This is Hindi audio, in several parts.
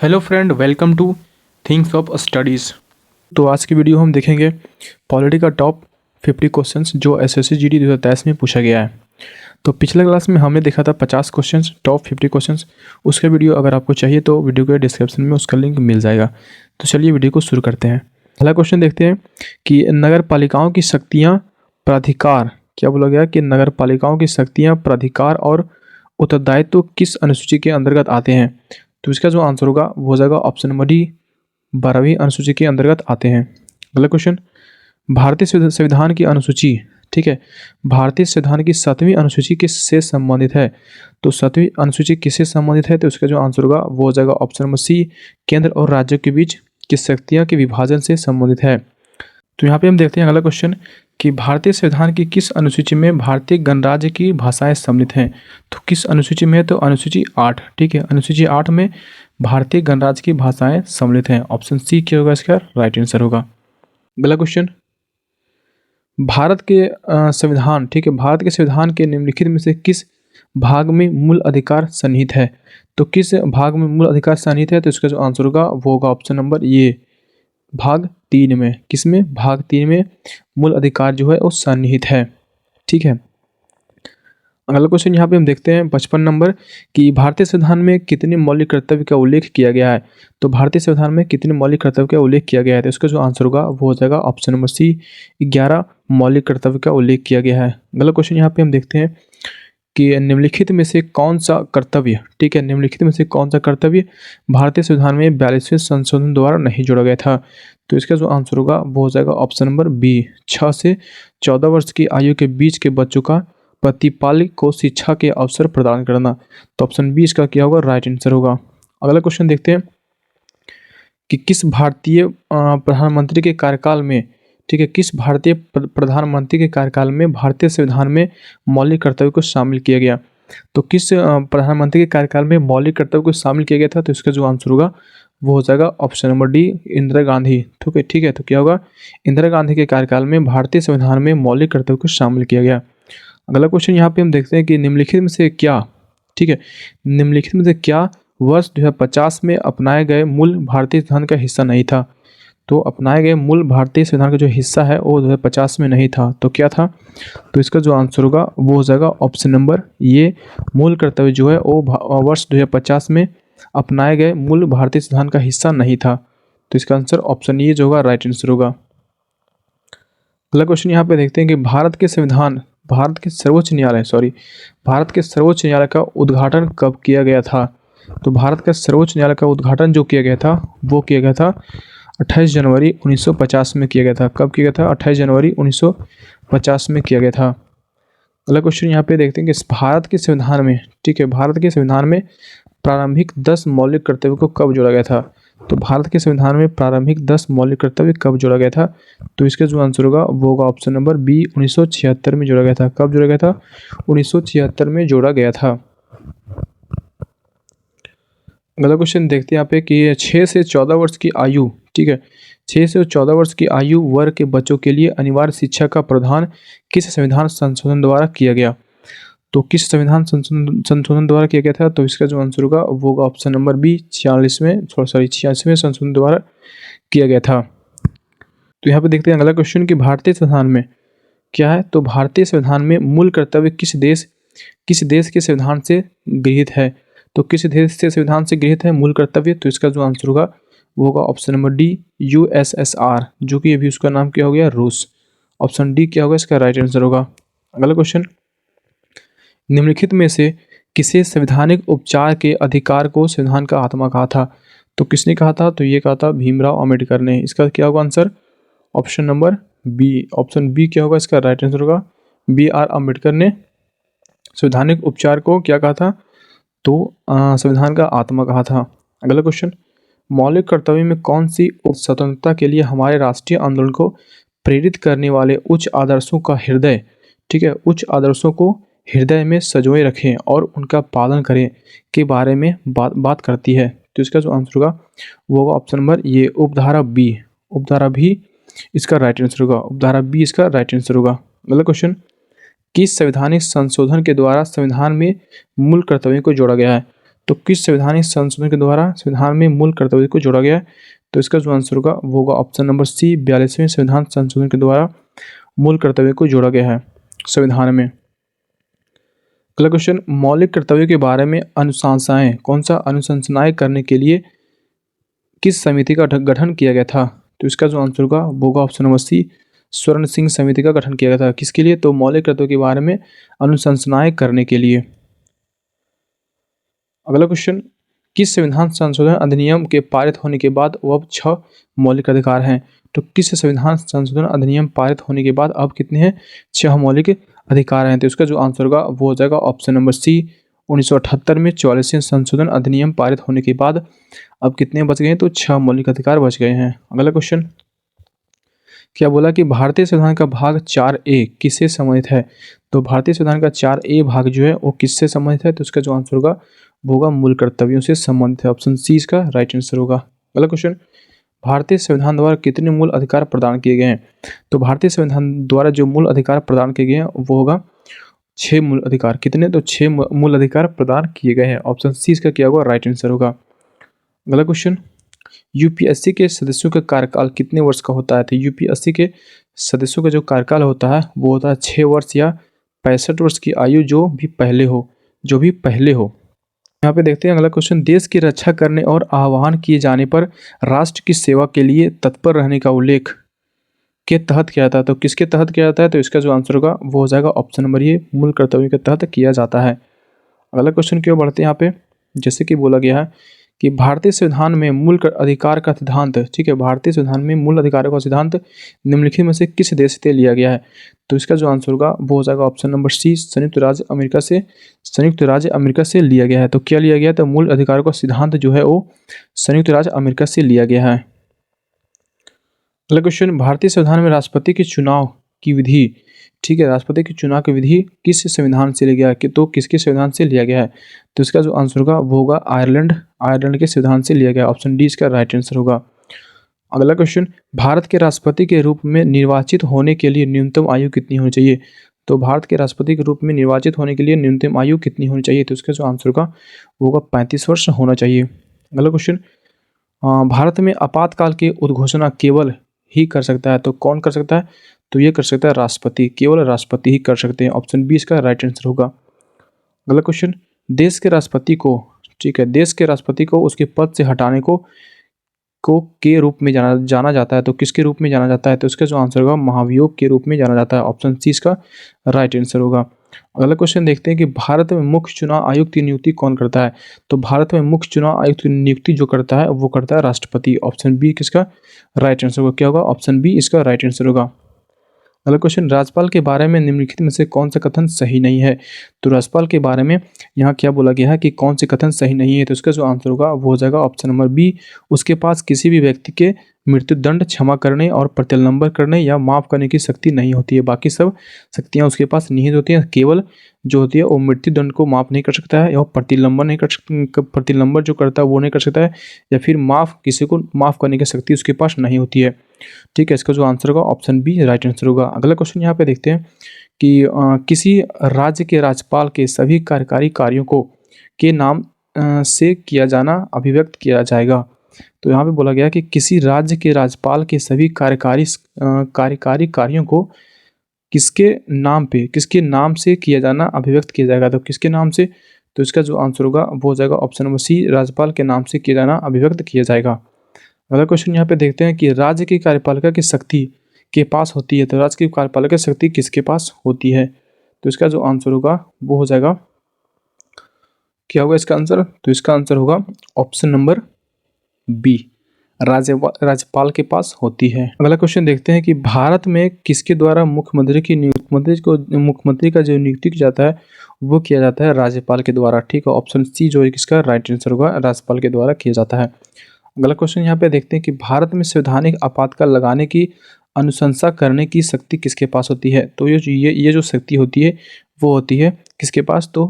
Hello friend, welcome two things of studies. तो आज की वीडियो हम देखेंगे पॉलिटी का टॉप 50 क्वेश्चंस जो एसएससी जीडी 2023 में पूछा गया है। तो पिछले क्लास में हमने देखा था 50 क्वेश्चंस, टॉप 50 क्वेश्चंस। उसका वीडियो अगर आपको चाहिए तो वीडियो के डिस्क्रिप्शन में उसका लिंक मिल जाएगा। तो चलिए वीडियो को शुरू करते हैं। पहला क्वेश्चन देखते हैं कि नगर पालिकाओं की शक्तियाँ, प्राधिकार, क्या बोला गया कि नगर पालिकाओं की शक्तियाँ, प्राधिकार और उत्तरदायित्व किस अनुसूची के अंतर्गत आते हैं। तो इसका जो आंसर होगा वो हो जाएगा ऑप्शन नंबर डी, 12वीं अनुसूची के अंतर्गत आते हैं। अगला क्वेश्चन, भारतीय संविधान की अनुसूची, ठीक है, भारतीय संविधान की 7वीं अनुसूची किससे संबंधित है। तो 7वीं अनुसूची किससे संबंधित है, तो इसका जो आंसर होगा वो हो जाएगा ऑप्शन नंबर सी, केंद्र और राज्यों के बीच की शक्तियाँ के विभाजन से संबंधित है। तो यहाँ पे हम देखते हैं अगला क्वेश्चन कि भारतीय संविधान की किस अनुसूची में भारतीय गणराज्य की भाषाएं सम्मिलित हैं। तो किस अनुसूची में है, तो अनुसूची 8, ठीक है, अनुसूची 8 में भारतीय गणराज्य की भाषाएं सम्मिलित हैं। ऑप्शन सी क्या होगा, इसका राइट आंसर होगा। अगला क्वेश्चन, भारत के संविधान, ठीक है, भारत के संविधान के निम्नलिखित में से किस भाग में मूल अधिकार सन्निहित है। तो किस भाग में मूल अधिकार सन्निहित है, तो इसका जो आंसर होगा वो होगा ऑप्शन नंबर ये, भाग 3 में। किसमें, भाग 3 में मूल अधिकार जो है वो सन्निहित है, ठीक है। अगला क्वेश्चन यहाँ पे हम देखते हैं 55 नंबर कि भारतीय संविधान में कितने मौलिक कर्तव्य का उल्लेख किया गया है। तो भारतीय संविधान में कितने मौलिक कर्तव्य का उल्लेख किया गया है, तो इसका जो आंसर होगा वो हो जाएगा ऑप्शन नंबर सी, 11 मौलिक कर्तव्य का उल्लेख किया गया है। अगला क्वेश्चन यहाँ पे हम देखते हैं कि निम्नलिखित में से कौन सा कर्तव्य, ठीक है, निम्नलिखित में से कौन सा कर्तव्य भारतीय संविधान में 42वें संशोधन द्वारा नहीं जोड़ा गया था। तो इसका जो आंसर होगा वो हो जाएगा ऑप्शन नंबर बी, 6 से 14 वर्ष की आयु के बीच के बच्चों का प्रतिपालक को शिक्षा के अवसर प्रदान करना। तो ऑप्शन बी इसका क्या होगा, राइट आंसर होगा। अगला क्वेश्चन देखते हैं कि किस भारतीय प्रधानमंत्री के कार्यकाल में, ठीक है, किस भारतीय प्रधानमंत्री के कार्यकाल में भारतीय संविधान में मौलिक कर्तव्य को शामिल किया गया। तो किस प्रधानमंत्री के कार्यकाल में मौलिक कर्तव्य को शामिल किया गया था, तो इसका जो आंसर होगा वो हो जाएगा option number D, Indira Gandhi, ठीक है। तो क्या होगा, इंदिरा गांधी के कार्यकाल में भारतीय संविधान में मौलिक कर्तव्य को शामिल किया गया। अगला क्वेश्चन यहाँ पे हम देखते हैं कि निम्नलिखित में से क्या, ठीक है, निम्नलिखित में से क्या वर्ष 2050 में अपनाए गए मूल भारतीय संविधान का हिस्सा नहीं था। तो अपनाए गए मूल भारतीय संविधान का जो हिस्सा है वो 2050 में नहीं था, तो क्या था। तो इसका जो आंसर होगा वो हो जाएगा ऑप्शन नंबर ये, मूल कर्तव्य जो है वो वर्ष 2050 में अपनाए गए मूल भारतीय संविधान का हिस्सा नहीं था। तो इसका आंसर ऑप्शन ये जो होगा राइट आंसर होगा। अगला क्वेश्चन यहाँ पे देखते हैं कि भारत के सर्वोच्च न्यायालय का उद्घाटन कब किया गया था। तो भारत का सर्वोच्च न्यायालय का उद्घाटन जो किया गया था वो किया गया था 28 जनवरी 1950 में किया गया था। कब किया गया था, 28 जनवरी 1950 में किया गया था। अगला क्वेश्चन यहाँ पे देखते हैं कि भारत के संविधान में, ठीक है, भारत के संविधान में प्रारंभिक 10 मौलिक कर्तव्य को कब जोड़ा गया था। तो भारत के संविधान में प्रारंभिक 10 मौलिक कर्तव्य कब जोड़ा गया था। तो इसका जो आंसर होगा वो होगा ऑप्शन नंबर बी, 1976 में जोड़ा गया था। कब जोड़ा गया था, 1976 में जोड़ा गया था। अगला क्वेश्चन देखते हैं यहाँ पे कि 6 से 14 वर्ष की आयु, ठीक है, 6 से 14 वर्ष की आयु वर्ग के बच्चों के लिए अनिवार्य शिक्षा का प्रावधान किस संविधान संशोधन द्वारा किया गया। तो किस संविधान संशोधन द्वारा किया गया था। तो इसका जो आंसर होगा वो होगा ऑप्शन नंबर बी, 86वें संशोधन द्वारा किया गया था। तो यहाँ पे देखते हैं अगला क्वेश्चन कि भारतीय संविधान में क्या है। तो भारतीय संविधान में मूल कर्तव्य किस देश के संविधान से गृहीत है। तो किस देश से संविधान से गृहीत है मूल कर्तव्य। तो इसका जो आंसर होगा वो होगा ऑप्शन नंबर डी, USSR, जो कि अभी उसका नाम क्या हो गया, रूस। ऑप्शन डी क्या होगा, इसका राइट आंसर होगा। अगला क्वेश्चन, निम्नलिखित में से किसे संवैधानिक उपचार के अधिकार को संविधान का आत्मा कहा था। तो किसने कहा था, तो ये कहा था भीमराव अम्बेडकर ने। इसका क्या होगा answer, option number B, option B क्या होगा, इसका राइट आंसर होगा BR अम्बेडकर ने संवैधानिक उपचार को क्या कहा था, तो संविधान का आत्मा कहा था। अगला क्वेश्चन, मौलिक कर्तव्य में कौन सी स्वतंत्रता के लिए हमारे राष्ट्रीय आंदोलन को प्रेरित करने वाले उच्च आदर्शों का हृदय, ठीक है, उच्च आदर्शों को हृदय में संजोए रखें और उनका पालन करें के बारे में बात करती है। तो इसका जो आंसर होगा वो होगा ऑप्शन नंबर ये, उपधारा बी इसका राइट आंसर होगा। उपधारा बी इसका राइट आंसर होगा। अगला क्वेश्चन, किस संवैधानिक संशोधन के द्वारा संविधान में मूल कर्तव्यों को जोड़ा गया है। तो किस संवैधानिक संशोधन के द्वारा संविधान में मूल कर्तव्य को जोड़ा गया है? तो इसका जो आंसर होगा वो होगा ऑप्शन नंबर सी, 42वें संविधान संशोधन के द्वारा मूल कर्तव्य को जोड़ा गया है संविधान में। अगला क्वेश्चन, मौलिक कर्तव्यों के बारे में अनुशंसाएं, कौन सा अनुशंसनाएं करने के लिए किस समिति का गठन किया गया था? तो इसका जो आंसर होगा वो होगा ऑप्शन नंबर सी, स्वर्ण सिंह समिति का गठन किया गया था। किसके लिए? तो मौलिक कर्तव्यों के बारे में अनुशंसनाएं करने के लिए। अगला क्वेश्चन, किस संविधान संशोधन अधिनियम के पारित होने के बाद अब 6 मौलिक अधिकार हैं? तो किस संविधान संशोधन अधिनियम पारित होने के बाद अब कितने हैं? 6 मौलिक अधिकार हैं। तो इसका जो आंसर होगा वो हो जाएगा ऑप्शन नंबर सी, 1978 में 44वें संशोधन अधिनियम पारित होने के बाद अब कितने बच गए हैं? तो 6 मौलिक अधिकार बच गए हैं। अगला क्वेश्चन, क्या बोला कि भारतीय संविधान का भाग 4A किससे संबंधित है? तो भारतीय संविधान का 4A भाग जो है वो किससे संबंधित है? तो इसका जो आंसर होगा वो होगा मूल कर्तव्यों से संबंधित है। ऑप्शन सी इसका राइट आंसर होगा। अगला क्वेश्चन, भारतीय संविधान द्वारा कितने मूल अधिकार प्रदान किए गए हैं? तो भारतीय संविधान द्वारा जो मूल अधिकार प्रदान किए गए हैं वो होगा 6 मूल अधिकार। कितने? तो 6 मूल अधिकार प्रदान किए गए हैं। ऑप्शन सी इसका क्या होगा? राइट आंसर होगा। अगला क्वेश्चन, यूपीएससी के सदस्यों का कार्यकाल कितने वर्ष का होता है? तो यूपीएससी के सदस्यों का जो कार्यकाल होता है वो होता है 6 वर्ष या 65 वर्ष की आयु जो भी पहले हो। यहाँ पे देखते हैं अगला क्वेश्चन, देश की रक्षा करने और आह्वान किए जाने पर राष्ट्र की सेवा के लिए तत्पर रहने का उल्लेख के तहत किया जाता है। तो किसके तहत किया जाता है? तो इसका जो आंसर होगा वो हो जाएगा ऑप्शन नंबर ये, मूल कर्तव्यों के तहत किया जाता है। अगला क्वेश्चन की ओर बढ़ते हैं। यहाँ पे जैसे कि बोला गया है कि भारतीय संविधान में मूल अधिकार का सिद्धांत, ठीक है, भारतीय संविधान में मूल अधिकारों का सिद्धांत निम्नलिखित में से किस देश से लिया गया है? तो इसका जो आंसर होगा वो हो जाएगा ऑप्शन नंबर सी, संयुक्त राज्य अमेरिका से लिया गया है। तो क्या लिया गया है? तो मूल अधिकारों का सिद्धांत जो है वो संयुक्त राज्य अमेरिका से लिया गया है। अगला क्वेश्चन, भारतीय संविधान में राष्ट्रपति के चुनाव की विधि, ठीक है, राष्ट्रपति के चुनाव की विधि किस संविधान से लिया गया है? तो किसके संविधान से लिया गया है? तो इसका जो आंसर होगा वो होगा आयरलैंड के संविधान से लिया गया। ऑप्शन डी इसका राइट आंसर होगा। अगला क्वेश्चन, भारत के राष्ट्रपति के रूप में निर्वाचित होने के लिए न्यूनतम आयु कितनी होनी चाहिए? तो भारत के राष्ट्रपति के रूप में निर्वाचित होने के लिए न्यूनतम आयु कितनी होनी चाहिए? तो इसका जो आंसर होगा वो होगा 35 वर्ष होना चाहिए। अगला क्वेश्चन, भारत में आपातकाल की उद्घोषणा केवल ही कर सकता है, तो कौन कर सकता है? तो ये कर सकता है राष्ट्रपति, केवल राष्ट्रपति ही कर सकते हैं। ऑप्शन बी इसका राइट आंसर होगा। अगला क्वेश्चन, देश के राष्ट्रपति को, ठीक है, देश के राष्ट्रपति को उसके पद से हटाने को के रूप में जाना जाता है। तो किसके रूप में जाना जाता है? तो इसका जो आंसर होगा महाभियोग के रूप में जाना जाता है। ऑप्शन सी इसका राइट आंसर होगा। अगला क्वेश्चन देखते हैं कि भारत में मुख्य चुनाव आयुक्त की नियुक्ति कौन करता है? तो भारत में मुख्य चुनाव आयुक्त की नियुक्ति जो करता है वो करता है राष्ट्रपति। ऑप्शन बी किसका राइट आंसर होगा? क्या होगा? ऑप्शन बी इसका राइट आंसर होगा। अगला क्वेश्चन, राज्यपाल के बारे में निम्नलिखित में से कौन सा कथन सही नहीं है? तो राज्यपाल के बारे में यहाँ क्या बोला गया है कि कौन से कथन सही नहीं है? तो इसका जो आंसर होगा वो हो जाएगा ऑप्शन नंबर बी, उसके पास किसी भी व्यक्ति के मृत्युदंड क्षमा करने और प्रत्यलंबर करने या माफ करने की शक्ति नहीं होती है। बाकी सब शक्तियाँ उसके पास निहित होती हैं। केवल जो होती है वो मृत्युदंड को माफ नहीं कर सकता है, या प्रतिलंबन नहीं कर सकता, प्रतिलंबर जो करता है वो नहीं कर सकता है, या फिर किसी को माफ करने की शक्ति उसके पास नहीं होती है। ठीक है, इसका जो आंसर होगा ऑप्शन बी राइट आंसर होगा। अगला क्वेश्चन यहाँ पे देखते हैं कि किसी राज्य के राज्यपाल के सभी कार्यकारी कार्यों को के नाम से किया जाना अभिव्यक्त किया जाएगा। तो यहाँ पे बोला गया कि किसी राज्य के राज्यपाल के सभी कार्यकारी कार्यों को किसके नाम से किया जाना अभिव्यक्त किया जाएगा। तो किसके नाम से? तो इसका जो आंसर होगा वो हो जाएगा ऑप्शन नंबर सी, राज्यपाल के नाम से किया जाना अभिव्यक्त किया जाएगा। अगला क्वेश्चन यहाँ पे देखते हैं कि राज्य की कार्यपालिका की शक्ति के पास होती है। तो राज्य की कार्यपालिका की शक्ति किसके पास होती है? तो इसका जो आंसर होगा वो हो जाएगा, क्या होगा इसका आंसर? तो इसका आंसर होगा ऑप्शन नंबर बी, राज्यपाल के पास होती है। अगला क्वेश्चन देखते हैं कि भारत में किसके द्वारा मुख्यमंत्री का जो नियुक्ति किया जाता है वो किया जाता है राज्यपाल के द्वारा। ठीक है, ऑप्शन सी जो है किसका राइट आंसर होगा, राज्यपाल के द्वारा किया जाता है। अगला क्वेश्चन यहाँ पे देखते हैं कि भारत में संवैधानिक आपातकाल लगाने की अनुशंसा करने की शक्ति किसके पास होती है? तो ये जो शक्ति होती है वो होती है किसके पास? तो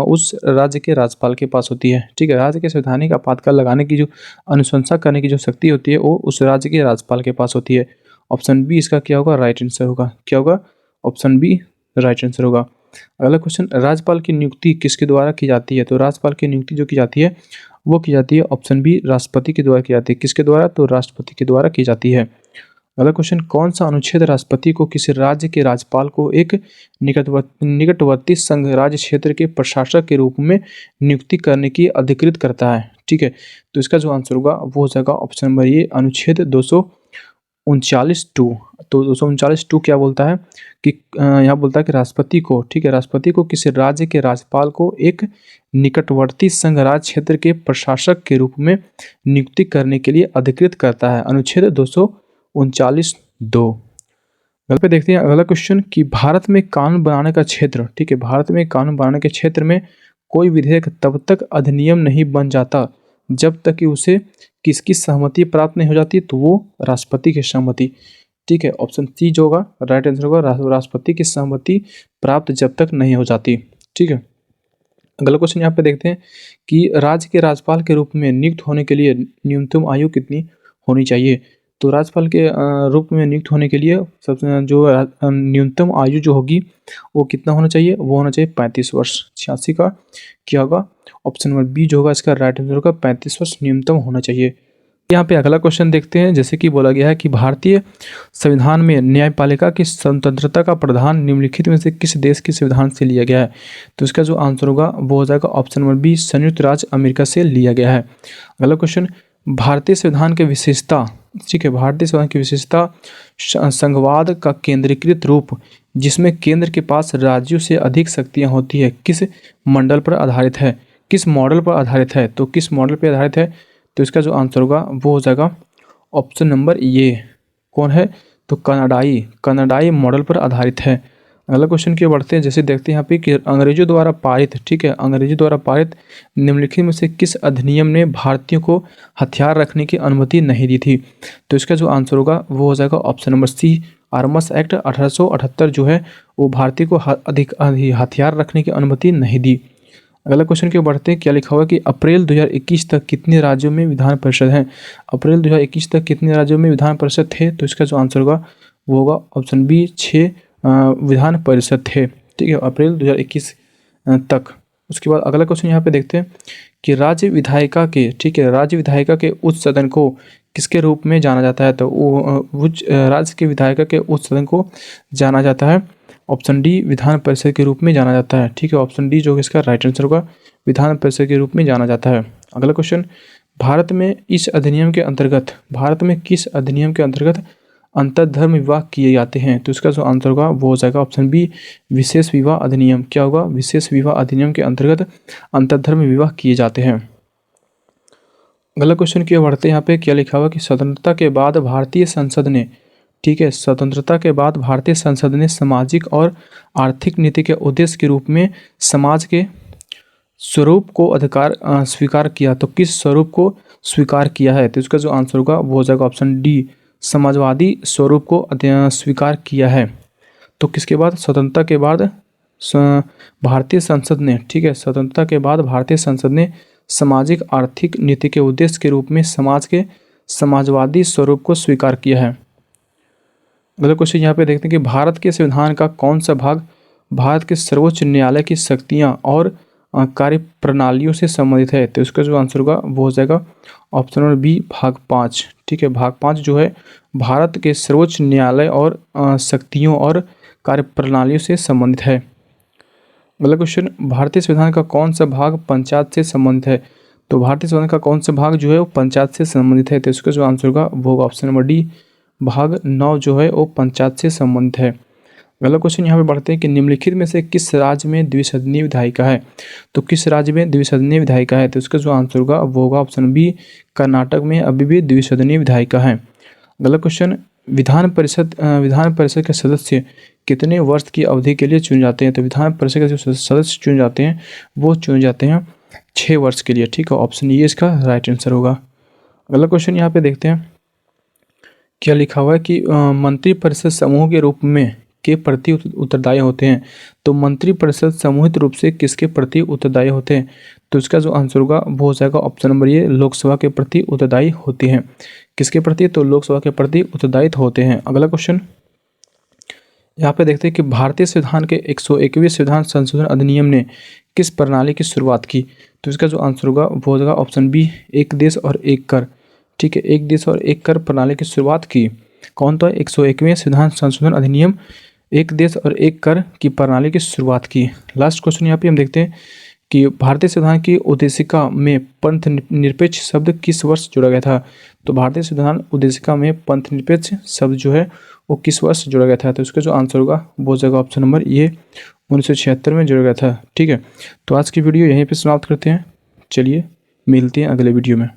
उस राज्य के राज्यपाल के पास होती है। ठीक है, राज्य के संवैधानिक आपातकाल लगाने की जो अनुशंसा करने की जो शक्ति होती है वो उस राज्य के राज्यपाल के पास होती है। ऑप्शन बी इसका क्या होगा? राइट आंसर होगा। क्या होगा? ऑप्शन बी राइट आंसर होगा। अगला क्वेश्चन, राज्यपाल की नियुक्ति किसके द्वारा की जाती है? तो राज्यपाल की नियुक्ति जो की जाती है वो की जाती है ऑप्शन बी राष्ट्रपति के द्वारा की जाती है। किसके द्वारा? तो राष्ट्रपति के द्वारा की जाती है। अगला क्वेश्चन, कौन सा अनुच्छेद राष्ट्रपति को किसी राज्य के राज्यपाल को एक निकटवर्ती संघ राज्य क्षेत्र के प्रशासक के रूप में नियुक्ति करने की अधिकृत करता है? ठीक है, तो इसका जो आंसर होगा वो हो जाएगा ऑप्शन नंबर ए अनुच्छेद 239(2). तो 239(2) क्या बोलता है कि यहाँ बोलता है कि राष्ट्रपति को, ठीक है, राष्ट्रपति को किसी राज्य के राज्यपाल को एक निकटवर्ती संघ राज्य क्षेत्र के प्रशासक के रूप में नियुक्ति करने के लिए अधिकृत करता है। अनुच्छेद 239(2). अगले पे देखते हैं अगला क्वेश्चन कि भारत में कानून बनाने का क्षेत्र, ठीक है, भारत में कानून बनाने के क्षेत्र में कोई विधेयक तब तक अधिनियम नहीं बन जाता जब तक कि उसे किसकी सहमति प्राप्त नहीं हो जाती? तो वो राष्ट्रपति की सहमति। ठीक है, ऑप्शन सी जो होगा राइट आंसर होगा, राष्ट्रपति की सहमति प्राप्त जब तक नहीं हो जाती। ठीक है, अगला क्वेश्चन यहाँ पे देखते हैं कि राज्य के राज्यपाल के रूप में नियुक्त होने के लिए न्यूनतम आयु कितनी होनी चाहिए? तो राज्यपाल के रूप में नियुक्त होने के लिए सबसे जो न्यूनतम आयु जो होगी वो कितना होना चाहिए? वो होना चाहिए 35 वर्ष। 86 का क्या होगा? ऑप्शन नंबर बी जो होगा इसका राइट आंसर होगा 35 वर्ष न्यूनतम होना चाहिए। यहाँ पे अगला क्वेश्चन देखते हैं, जैसे कि बोला गया है कि भारतीय संविधान में न्यायपालिका की स्वतंत्रता का प्रावधान निम्नलिखित में से किस देश के संविधान से लिया गया है? तो इसका जो आंसर होगा वो हो जाएगा ऑप्शन नंबर बी संयुक्त राज्य अमेरिका से लिया गया है। अगला क्वेश्चन, भारतीय संविधान की विशेषता, ठीक है, भारतीय संविधान की विशेषता संघवाद का केंद्रीकृत रूप जिसमें केंद्र के पास राज्यों से अधिक शक्तियाँ होती है किस मंडल पर आधारित है? किस मॉडल पर आधारित है? तो किस मॉडल पर आधारित है? तो इसका जो आंसर होगा वो हो जाएगा ऑप्शन नंबर ये, कौन है? तो कनाडाई मॉडल पर आधारित है। अगला क्वेश्चन की ओर बढ़ते हैं, जैसे देखते हैं यहाँ पे कि अंग्रेजों द्वारा पारित, ठीक है, अंग्रेजों द्वारा पारित निम्नलिखित में से किस अधिनियम ने भारतीयों को हथियार रखने की अनुमति नहीं दी थी? तो इसका जो आंसर होगा वो हो जाएगा option number C Arms Act 1878 जो है वो भारतीय को अधिक हथियार रखने की अनुमति नहीं दी। अगला क्वेश्चन की ओर बढ़ते हैं, क्या लिखा हुआ कि अप्रैल 2021 तक कितने राज्यों में विधान परिषद हैं? अप्रैल 2021 तक कितने राज्यों में विधान परिषद थे? तो इसका जो आंसर होगा वो होगा ऑप्शन बी 6 विधान परिषद थे। ठीक है, अप्रैल 2021 तक। उसके बाद अगला क्वेश्चन यहाँ पे देखते हैं कि राज्य विधायिका के, ठीक है, राज्य विधायिका के उच्च सदन को किसके रूप में जाना जाता है? तो वो राज्य के विधायिका के उच्च सदन को जाना जाता है ऑप्शन डी विधान परिषद के रूप में जाना जाता है। ठीक है, ऑप्शन डी जो इसका राइट आंसर होगा विधान परिषद के रूप में जाना जाता है। अगला क्वेश्चन, भारत में किस अधिनियम के अंतर्गत अंतरधर्म विवाह किए जाते हैं? तो इसका जो आंसर होगा वो हो जाएगा ऑप्शन बी विशेष विवाह अधिनियम। क्या होगा? विशेष विवाह अधिनियम के अंतर्गत अंतरधर्म विवाह किए जाते हैं। अगला क्वेश्चन की ओर बढ़ते हैं, यहाँ पे क्या लिखा हुआ कि स्वतंत्रता के बाद भारतीय संसद ने, ठीक है, स्वतंत्रता के बाद भारतीय संसद ने सामाजिक और आर्थिक नीति के उद्देश्य के रूप में समाज के स्वरूप को स्वीकार किया। तो किस स्वरूप को स्वीकार किया है? तो इसका जो आंसर होगा वो हो जाएगा ऑप्शन डी समाजवादी स्वरूप को स्वीकार किया है। तो किसके बाद? स्वतंत्रता के बाद भारतीय संसद ने, ठीक है, स्वतंत्रता के बाद भारतीय संसद ने सामाजिक आर्थिक नीति के उद्देश्य के रूप में समाज के समाजवादी स्वरूप को स्वीकार किया है। अगला क्वेश्चन यहाँ पे देखते हैं कि भारत के संविधान का कौन सा भाग भारत के सर्वोच्च न्यायालय की शक्तियाँ और कार्य प्रणालियों से संबंधित है? तो इसका जो आंसर होगा वो हो जाएगा ऑप्शन नंबर बी भाग 5। ठीक है, भाग 5 जो है भारत के सर्वोच्च न्यायालय और शक्तियों और कार्य प्रणालियों से संबंधित है। अगला क्वेश्चन, भारतीय संविधान का कौन सा भाग पंचायत से संबंधित है? तो भारतीय संविधान का कौन सा भाग जो है वो पंचायत से संबंधित है? तो इसका जो आंसर होगा वो होगा ऑप्शन नंबर डी भाग 9 जो है वो पंचायत से संबंधित है। अगला क्वेश्चन यहाँ पे बढ़ते हैं कि निम्नलिखित में से किस राज्य में द्विसदनीय विधायिका है? तो किस राज्य में द्विसदनीय विधायिका है? तो इसका जो आंसर होगा वो होगा ऑप्शन बी कर्नाटक में अभी भी द्विसदनीय विधायिका है। अगला क्वेश्चन, विधान परिषद के सदस्य कितने वर्ष की अवधि के लिए चुने जाते हैं? तो विधान परिषद के जो सदस्य चुने जाते हैं वो चुने जाते हैं 6 वर्ष के लिए। ठीक है, ऑप्शन ये इसका राइट आंसर होगा। अगला क्वेश्चन यहाँ पे देखते हैं क्या लिखा हुआ है कि मंत्रिपरिषद समूह के रूप में के प्रति उत्तरदायी होते हैं। तो मंत्रिपरिषद समूहित रूप से किसके प्रति उत्तरदायी होते हैं? तो इसका जो आंसर होगा वो हो जाएगा ऑप्शन नंबर ये लोकसभा के प्रति उत्तरदायी होती हैं। किसके प्रति? तो लोकसभा के प्रति उत्तरदायित्व होते हैं। अगला क्वेश्चन, यहाँ पे देखते हैं कि भारतीय संविधान के 101वें संविधान संशोधन अधिनियम ने किस प्रणाली की शुरुआत की। तो इसका जो आंसर होगा वो होगा ऑप्शन बी, एक देश और एक कर। ठीक है, एक देश और एक कर प्रणाली की शुरुआत की कौन? तो 101वें संविधान संशोधन अधिनियम एक देश और एक कर की प्रणाली की शुरुआत की। लास्ट क्वेश्चन यहाँ पे हम देखते हैं कि भारतीय संविधान की उद्देशिका में पंथ निरपेक्ष शब्द किस वर्ष जोड़ा गया था। तो भारतीय संविधान उद्देशिका में पंथ निरपेक्ष शब्द जो है वो किस वर्ष जोड़ा गया था। तो इसका जो आंसर होगा वो हो जाएगा ऑप्शन नंबर ये 1976 में जोड़ा गया था। ठीक है, तो आज की वीडियो यहीं पे समाप्त करते हैं। चलिए मिलते हैं अगले वीडियो में।